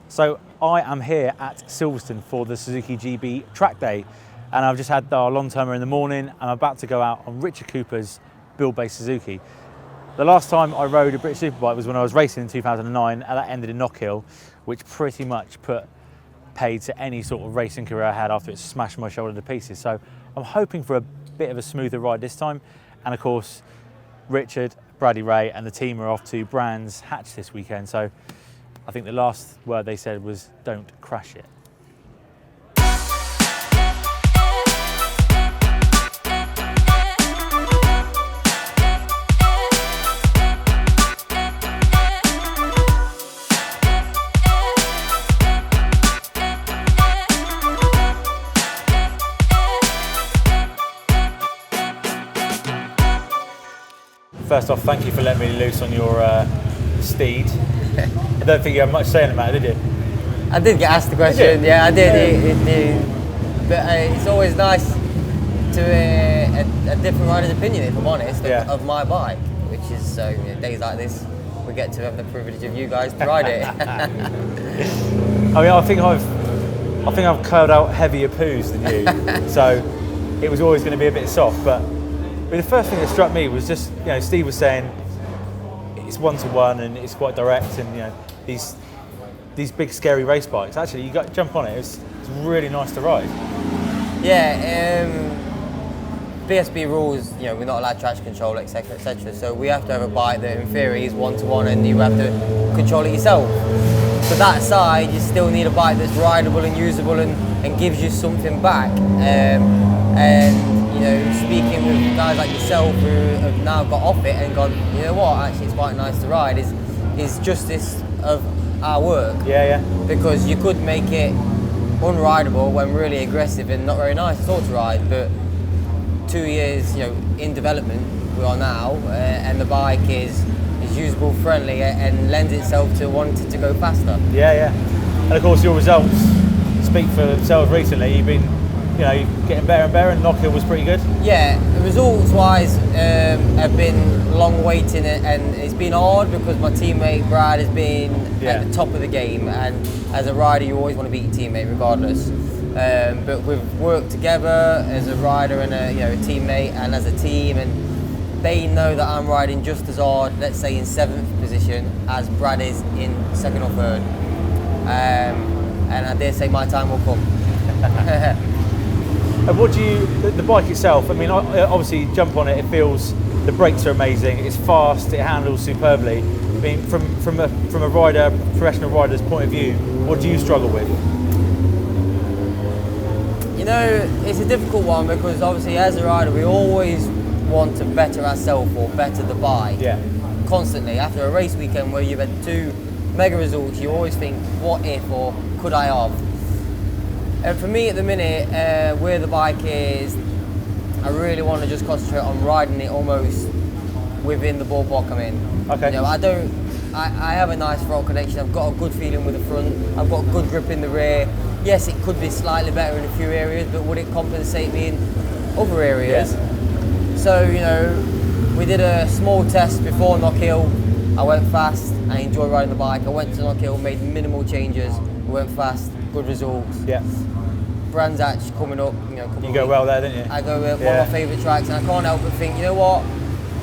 So I am here at Silverstone for the Suzuki GB track day, and I've just had our long-termer in the morning. I'm about to go out on Richard Cooper's Buildbase Suzuki. The last time I rode a British Superbike was when I was racing in 2009, and that ended in Knockhill, which pretty much put paid to any sort of racing career I had after it smashed my shoulder to pieces. So I'm hoping for a bit of a smoother ride this time. And of course, Richard, Bradley Ray and the team are off to Brands Hatch this weekend. So I think the last word they said was, don't crash it. First off, thank you for letting me loose on your steed. I don't think you had much saying about it, did you? I did get asked the question, yeah, I did. But it's always nice to a different rider's opinion, if I'm honest, of my bike, which is, days like this, we get to have the privilege of you guys to ride it. I mean, I think I've curled out heavier poos than you, so it was always going to be a bit soft, but the first thing that struck me was just, Steve was saying it's one-to-one and it's quite direct, and these big scary race bikes. Actually, you got to jump on it. It's really nice to ride. Yeah, BSB rules. We're not allowed traction control, etc., etc. So we have to have a bike that, in theory, is one-to-one, and you have to control it yourself. So that aside, you still need a bike that's rideable and usable and gives you something back. Speaking with guys like yourself who have now got off it and gone, you know what, actually it's quite nice to ride, is justice of our work. Yeah. Because you could make it unrideable when really aggressive and not very nice at all to ride, but 2 years, in development we are now, and the bike is usable, friendly, and lends itself to wanting to go faster. Yeah. And of course your results speak for themselves recently. You've been getting better and better, and Knockhill was pretty good. Yeah, results-wise, have been long waiting, and it's been hard because my teammate Brad has been at the top of the game, and as a rider, you always want to beat your teammate regardless. But we've worked together as a rider and a teammate, and as a team, and they know that I'm riding just as hard, let's say in 7th position, as Brad is in 2nd or 3rd. And I dare say my time will come. And what do the bike itself, I mean, obviously you jump on it, it feels, the brakes are amazing, it's fast, it handles superbly. I mean, from a rider, professional rider's point of view, what do you struggle with? It's a difficult one because obviously as a rider, we always want to better ourselves or better the bike. Yeah. Constantly. After a race weekend where you've had 2 mega results, you always think, what if, or could I have? And for me at the minute, where the bike is, I really want to just concentrate on riding it almost within the ballpark I'm in. Okay. I have a nice throttle connection, I've got a good feeling with the front, I've got good grip in the rear. Yes, it could be slightly better in a few areas, but would it compensate me in other areas? Yeah. So, we did a small test before Knockhill. I went fast, I enjoyed riding the bike. I went to Knockhill, made minimal changes, went fast, good results. Yeah. Brands Hatch coming up, You go well there, didn't you? I go one of my favourite tracks, and I can't help but think, you know what?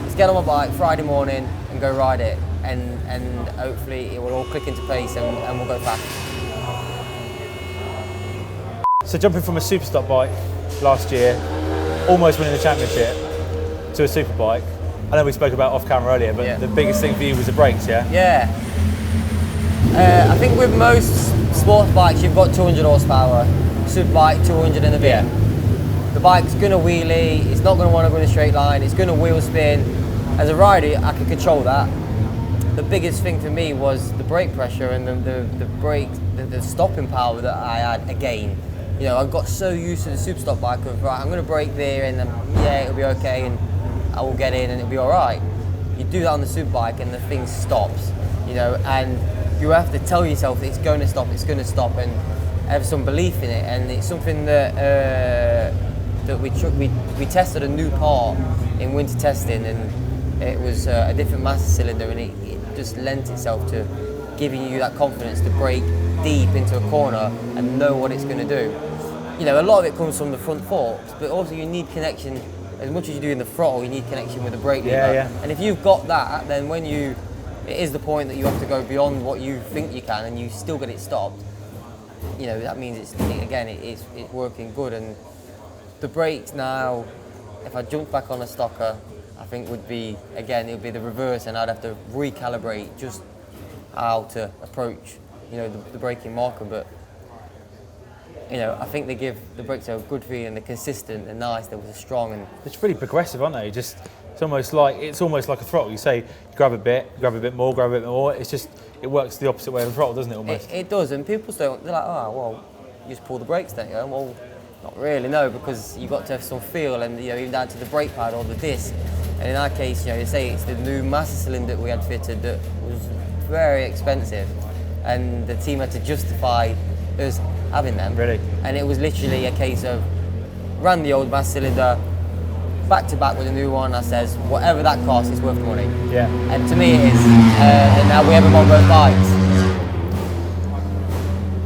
Let's get on my bike Friday morning and go ride it, and hopefully it will all click into place and we'll go fast. So jumping from a Superstock bike last year, almost winning the championship, to a Superbike. I know we spoke about off camera earlier, but the biggest thing for you was the brakes, yeah? Yeah. I think with most sports bikes, you've got 200 horsepower. Superbike 200 and a bit. Yeah. The bike's going to wheelie, it's not going to want to go in a straight line, it's going to wheel spin. As a rider, I can control that. The biggest thing for me was the brake pressure and the brake, the stopping power that I had again. I got so used to the Superstock bike of, right, I'm going to brake there and then, it'll be okay and I will get in and it'll be all right. You do that on the Superbike and the thing stops, and you have to tell yourself that it's going to stop, and have some belief in it. And it's something that we tested a new part in winter testing, and it was a different master cylinder, and it just lent itself to giving you that confidence to brake deep into a corner and know what it's going to do. You know, a lot of it comes from the front forks, but also you need connection, as much as you do in the throttle, you need connection with the brake lever. And if you've got that, then when it is the point that you have to go beyond what you think you can and you still get it stopped, you know, that means it's working good. And the brakes now, if I jumped back on a stocker, I think it would be the reverse, and I'd have to recalibrate just how to approach, you know, the braking marker. But you know, I think they give the brakes a good feeling. They're consistent, they're nice, they're strong, and it's really progressive, aren't they? Just it's almost like a throttle. You say grab a bit more. It's just it works the opposite way of the throttle, doesn't it? Almost. It does, and people they're like, oh well, you just pull the brakes, don't you? Well, not really, no, because you've got to have some feel, and you know, even down to the brake pad or the disc. And in our case, you know, they say it's the new master cylinder that we had fitted that was very expensive, and the team had to justify us having them. Really? And it was literally a case of ran the old master cylinder back to back with a new one. I says, whatever that costs, it's worth the money. Yeah. And to me, it is. And now we have them on both bikes.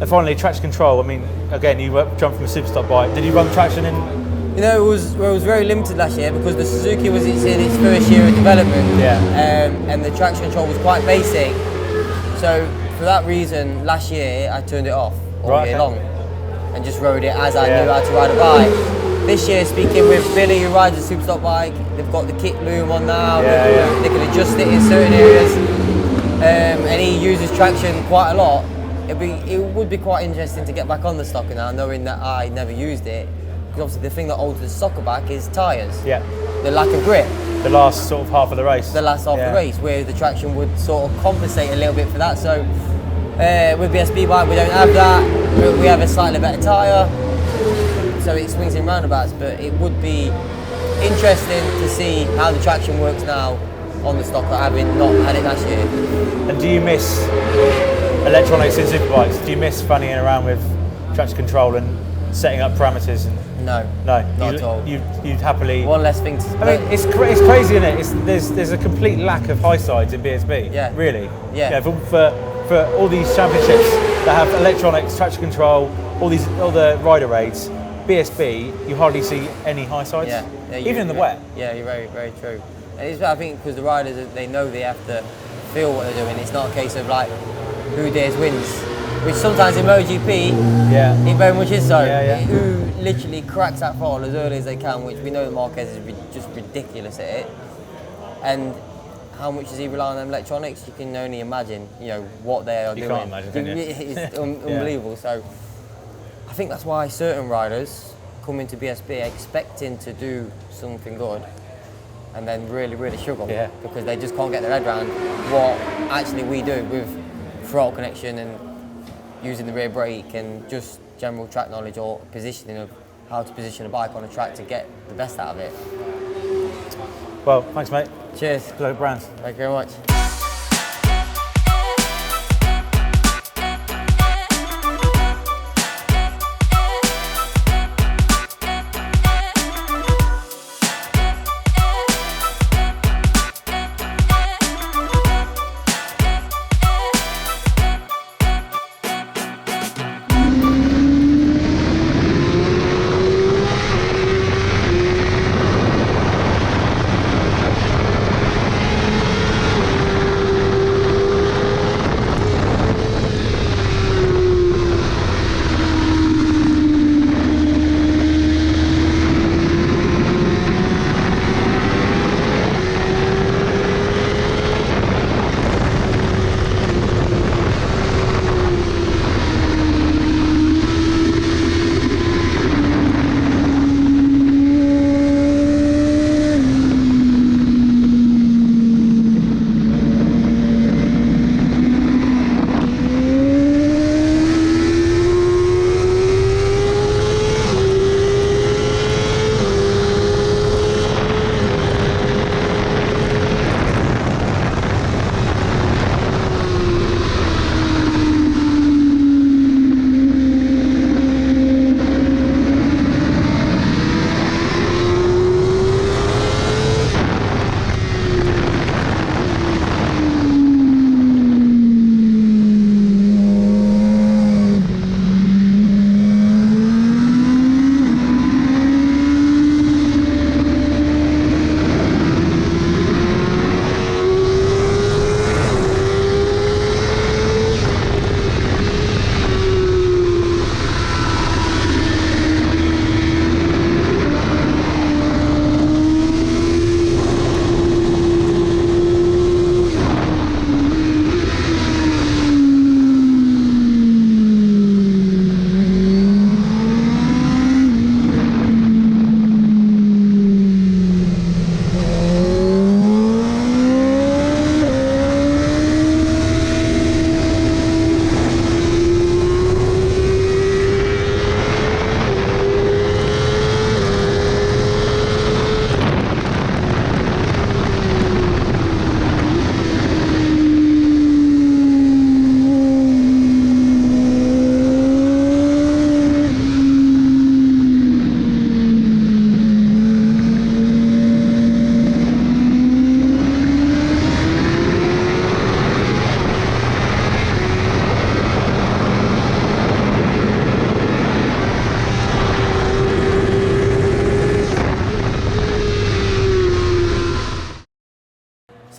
And finally, traction control. I mean, again, you jumped from a Superstock bike. Did you run traction in? You know, it was very limited last year because the Suzuki was in its first year of development. Yeah. And the traction control was quite basic. So for that reason, last year I turned it off all year long and just rode it as I knew how to ride a bike. This year, speaking with Billy, who rides a Superstock bike, they've got the kit loom on now. They can adjust it in certain areas, and he uses traction quite a lot. It would be quite interesting to get back on the stocker now, knowing that I never used it. Because obviously the thing that holds the stocker back is tyres. Yeah. The lack of grip. The last sort of half of the race. The last half of the race, where the traction would sort of compensate a little bit for that. So with BSB bike, we don't have that. We have a slightly better tyre, so it swings in roundabouts. But it would be interesting to see how the traction works now on the stocker, having not had it last year. And do you miss electronics in superbikes? Do you miss funnying around with traction control and setting up parameters? No, not at all. You'd happily. One less thing to. I mean, it's crazy, isn't it? There's a complete lack of high sides in BSB. Yeah. Really. Yeah. For all these championships that have electronics, traction control, all the rider raids, BSB, you hardly see any high sides. Yeah. Even in the wet. Yeah, you're very, very true. And it's, I think because the riders, they know they have to feel what they're doing. It's not a case of like who dares wins, which sometimes in MotoGP, it very much is so. Who literally cracks that throttle as early as they can, which we know that Marquez is just ridiculous at it. And how much does he rely on them electronics? You can only imagine, you know, what they are doing. You can't imagine, can you? It's unbelievable. So I think that's why certain riders come into BSB expecting to do something good, and then really, really struggle because they just can't get their head around what actually we do with throttle connection and using the rear brake and just general track knowledge or positioning of how to position a bike on a track to get the best out of it. Well, thanks, mate. Cheers. Globe Brands. Thank you very much.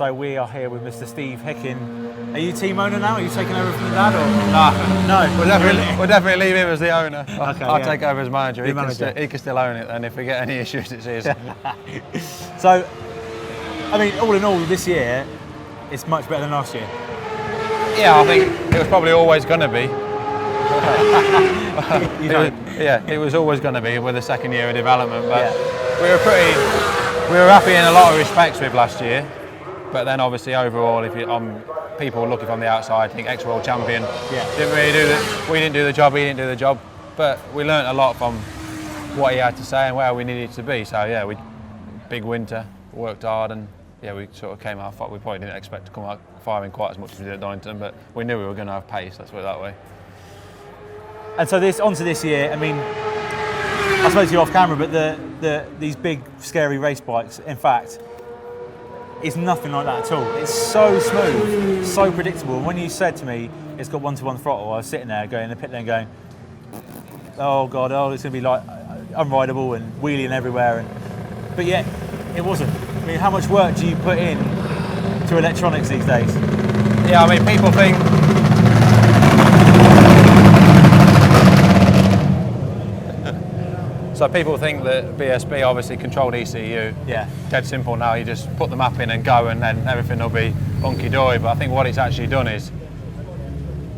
So we are here with Mr. Steve Hickin. Are you team owner now? Are you taking over from the dad? Or? No. We'll definitely leave him as the owner. Okay, I'll take over as manager. He can still own it, and if we get any issues, it's his. So, I mean, all in all, this year, it's much better than last year. Yeah, I think it was probably always going to be. It was always going to be with the second year of development, but we were happy in a lot of respects with last year. But then obviously overall, if people looking from the outside think ex-world champion, we didn't do the job, he didn't do the job. But we learnt a lot from what he had to say and where we needed to be. So yeah, big winter, worked hard, and yeah, we sort of came out. We probably didn't expect to come out firing quite as much as we did at Donington, but we knew we were going to have pace. Let's put it that way. And so onto this year. I mean, I spoke to you off camera, but these big scary race bikes, in fact, it's nothing like that at all. It's so smooth, so predictable. When you said to me it's got 1-to-1 throttle, I was sitting there going in the pit lane going, oh god, it's going to be like unrideable and wheeling everywhere. But yet, it wasn't. I mean, how much work do you put in to electronics these days? Yeah, I mean, people think. So people think that BSB obviously controlled ECU. Yeah. Dead simple now, you just put the map in and go and then everything will be hunky-dory. But I think what it's actually done is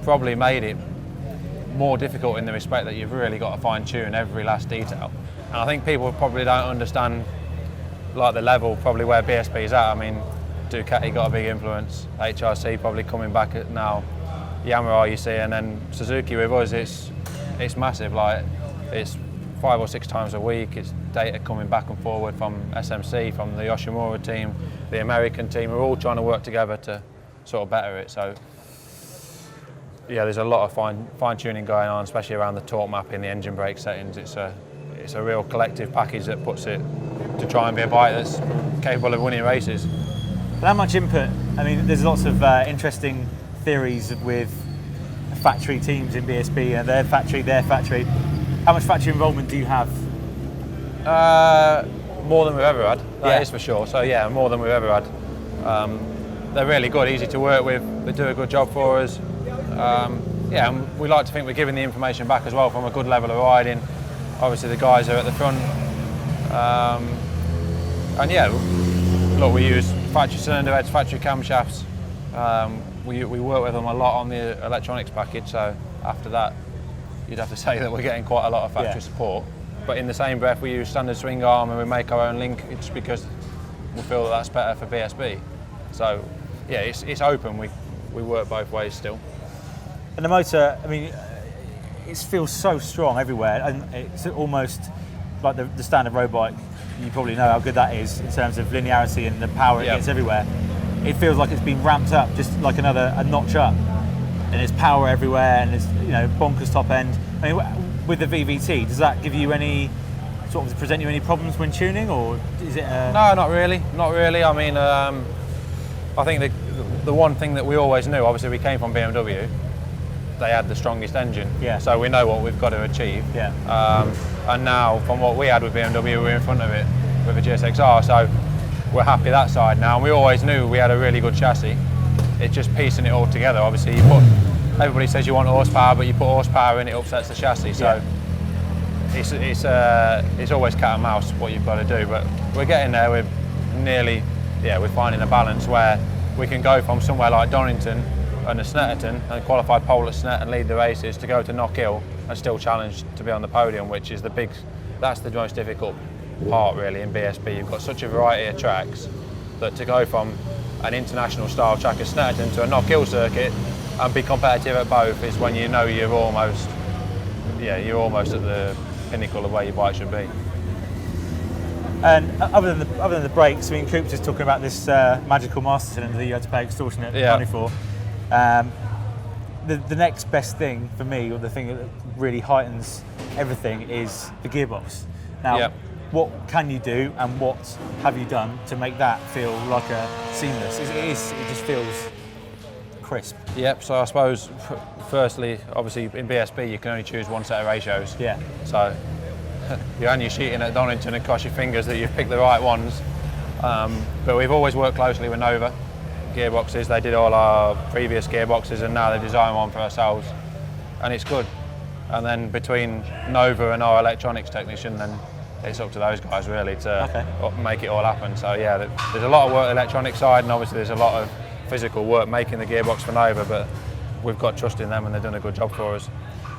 probably made it more difficult in the respect that you've really got to fine-tune every last detail. And I think people probably don't understand like the level probably where BSB is at. I mean, Ducati got a big influence, HRC probably coming back at now, Yamaha you see, and then Suzuki with us, it's massive. Like, it's 5 or 6 times a week. It's data coming back and forward from SMC, from the Yoshimura team, the American team. We're all trying to work together to sort of better it. So yeah, there's a lot of fine tuning going on, especially around the torque mapping, the engine brake settings. It's a real collective package that puts it to try and be a bike that's capable of winning races. But how much input? I mean, there's lots of interesting theories with factory teams in BSB and their factory. How much factory involvement do you have? More than we've ever had, that is for sure. So yeah, more than we've ever had. They're really good, easy to work with, they do a good job for us. Yeah, and we like to think we're giving the information back as well from a good level of riding. Obviously the guys are at the front. And yeah, look, we use factory cylinder heads, factory camshafts. We work with them a lot on the electronics package, so after that, you'd have to say that we're getting quite a lot of factory support. But in the same breath, we use standard swing arm and we make our own linkage because we feel that that's better for BSB. So yeah, it's open. We work both ways still. And the motor, I mean, it feels so strong everywhere, and it's almost like the standard road bike. You probably know how good that is in terms of linearity and the power it gets everywhere. It feels like it's been ramped up, just like a notch up. And there's power everywhere, and there's bonkers top end. I mean, with the VVT, does that give you any present you any problems when tuning, or is it? No, not really. Not really. I mean, I think the one thing that we always knew, obviously, we came from BMW. They had the strongest engine, so we know what we've got to achieve. And now, from what we had with BMW, we're in front of it with a GSX-R, so we're happy that side now. And we always knew we had a really good chassis. It's just piecing it all together. Obviously, everybody says you want horsepower, but you put horsepower in, it upsets the chassis. So it's always cat and mouse what you've got to do. But we're getting there. We're finding a balance where we can go from somewhere like Donington and a Snetterton and qualify pole at Snet and lead the races to go to Knockhill and still challenge to be on the podium, which is that's the most difficult part really in BSB. You've got such a variety of tracks that to go from an international style track at Snetterton to a Knockhill circuit and be competitive at both is when you know you're almost at the pinnacle of where your bike should be. And other than the brakes, I mean, Coop's just talking about this magical master cylinder that you had to pay extortionate money for. The next best thing for me, or the thing that really heightens everything, is the gearbox. Now, what can you do and what have you done to make that feel like a seamless? It just feels crisp. Yep, so I suppose firstly, obviously in BSB you can only choose one set of ratios. Yeah. So you're only shooting at Donington and cross your fingers that you've picked the right ones. But we've always worked closely with Nova. gearboxes. They did all our previous gearboxes, and now they design one for ourselves, and it's good. And then between Nova and our electronics technician, then it's up to those guys really to make it all happen. So yeah, there's a lot of work on the electronic side, and obviously there's a lot of physical work making the gearbox for Nova, but we've got trust in them and they've done a good job for us.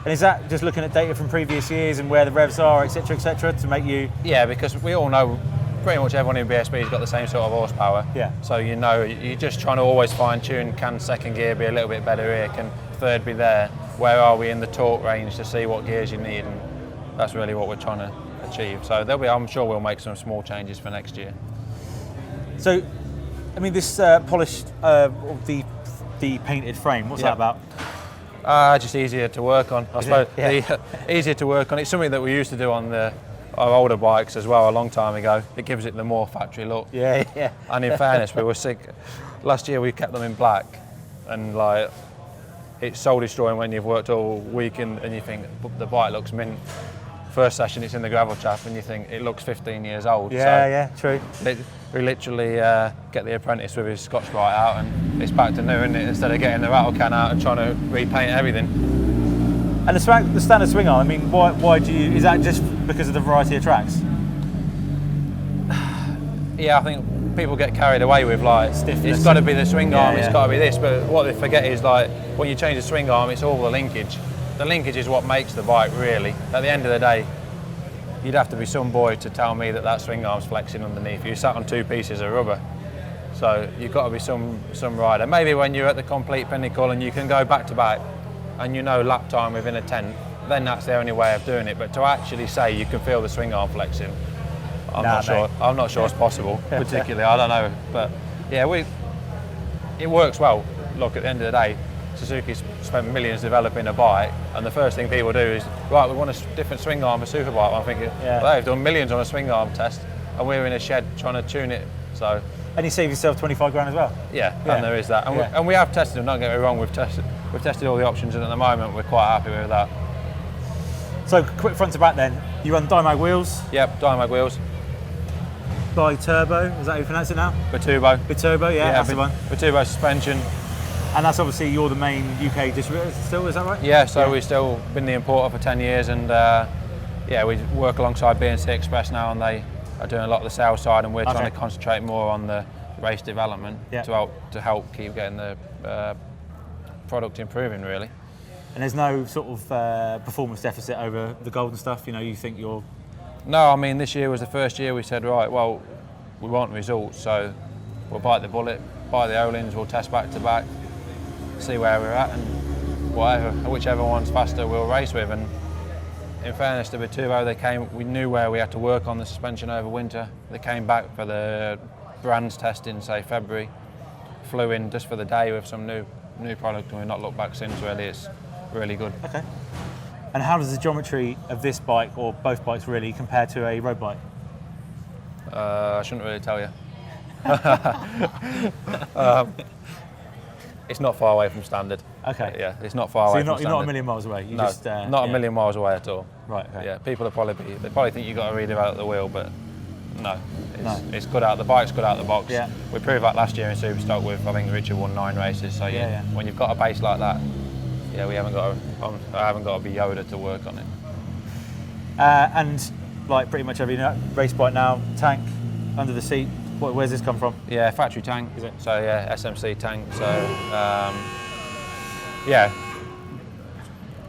And is that just looking at data from previous years and where the revs are, etc., to make you... Yeah, because we all know pretty much everyone in BSB has got the same sort of horsepower. Yeah. So you know, you're just trying to always fine tune, can second gear be a little bit better here, can third be there, where are we in the torque range to see what gears you need, and that's really what we're trying to achieve. So I'm sure we'll make some small changes for next year. So, I mean, this polished, the painted frame, what's that about? Just easier to work on, I suppose. Easier to work on. It's something that we used to do on our older bikes as well a long time ago. It gives it the more factory look. Yeah. And in fairness, we were sick. Last year we kept them in black, and like, it's soul destroying when you've worked all week and you think the bike looks mint. First session it's in the gravel trap and you think it looks 15 years old. Yeah, true. We literally get the apprentice with his Scotch-Brite out and it's back to new, isn't it? Instead of getting the rattle can out and trying to repaint everything. And the standard swing arm, I mean, why do you, is that just because of the variety of tracks? Yeah, I think people get carried away with like, stiffness. It's got to be the swing arm, it's got to be this, but what they forget is like, when you change the swing arm, it's all the linkage. The linkage is what makes the bike really. At the end of the day, you'd have to be some boy to tell me that swing arm's flexing underneath. You sat on two pieces of rubber. So you've got to be some rider. Maybe when you're at the complete pinnacle and you can go back to back and you know lap time within a 10, then that's the only way of doing it. But to actually say you can feel the swing arm flexing, I'm not sure it's possible, particularly. I don't know. But yeah, it works well. Look, at the end of the day, Suzuki's spent millions developing a bike, and the first thing people do is, right, we want a different swing arm for Superbike. I'm thinking, well, they've done millions on a swing arm test, and we're in a shed trying to tune it. So, and you save yourself 25 grand as well. Yeah, and there is that. And we have tested them. Don't get me wrong. We've tested all the options, and at the moment we're quite happy with that. So, quick front to back then. You run Dimag wheels. Yep, Dimag wheels. Bi-turbo. Is that how you pronounce it now? Biturbo. Biturbo. Yeah, that's the one. Biturbo suspension. And that's obviously, you're the main UK distributor still, is that right? Yeah, so we've still been the importer for 10 years, and we work alongside B&C Express now, and they are doing a lot of the sales side, and we're trying to concentrate more on the race development to help keep getting the product improving, really. And there's no sort of performance deficit over the golden stuff, you think you're... No, I mean, this year was the first year we said, right, well, we want results, so we'll bite the bullet, buy the O-lings, we'll test back to back, see where we're at, and whichever one's faster we'll race with. And in fairness to Biturbo, we knew where we had to work on the suspension over winter. They came back for the brands testing, say February, flew in just for the day with some new product, and we've not looked back since. Really, it's really good. Okay. And how does the geometry of this bike, or both bikes really, compare to a road bike? I shouldn't really tell you. It's not far away from standard. Okay. Yeah, it's not far away from standard. You're not a million miles away? Not a million miles away at all. Right, okay. Yeah, people probably think you've got to redevelop the wheel, but no. It's good out, the bike's good out the box. Yeah. We proved that last year in Superstock with, I think Richard won 9 races, so when you've got a base like that, I haven't got to be Yoda to work on it. And like pretty much every race bike now, tank, under the seat. Where's this come from? Yeah, factory tank. Is it? So yeah, SMC tank. So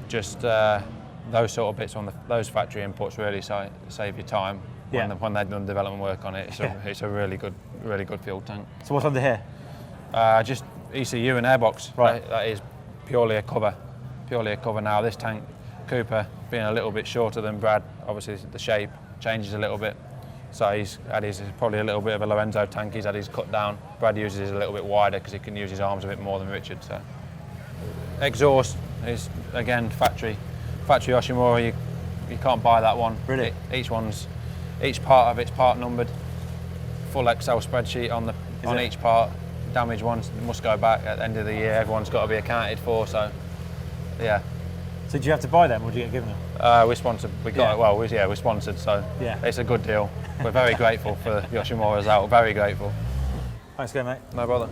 just those sort of bits on those factory imports really save you time when they've done development work on it. It's a really good fuel tank. So what's under here? Just ECU and airbox. Right. That is purely a cover now. This tank, Cooper, being a little bit shorter than Brad, obviously the shape changes a little bit. So he's had probably a little bit of a Lorenzo tank, he's had his cut down. Brad uses his a little bit wider because he can use his arms a bit more than Richard. So exhaust is again factory Yoshimura. You can't buy that one. Really? Each part of it's part numbered. Full Excel spreadsheet on each part. Damaged ones must go back at the end of the year. Everyone's got to be accounted for. So yeah. So do you have to buy them, or do you get given them? We're sponsored. We're sponsored, so it's a good deal. We're very grateful for Yoshimura's out. Very grateful. Thanks again, mate. No bother.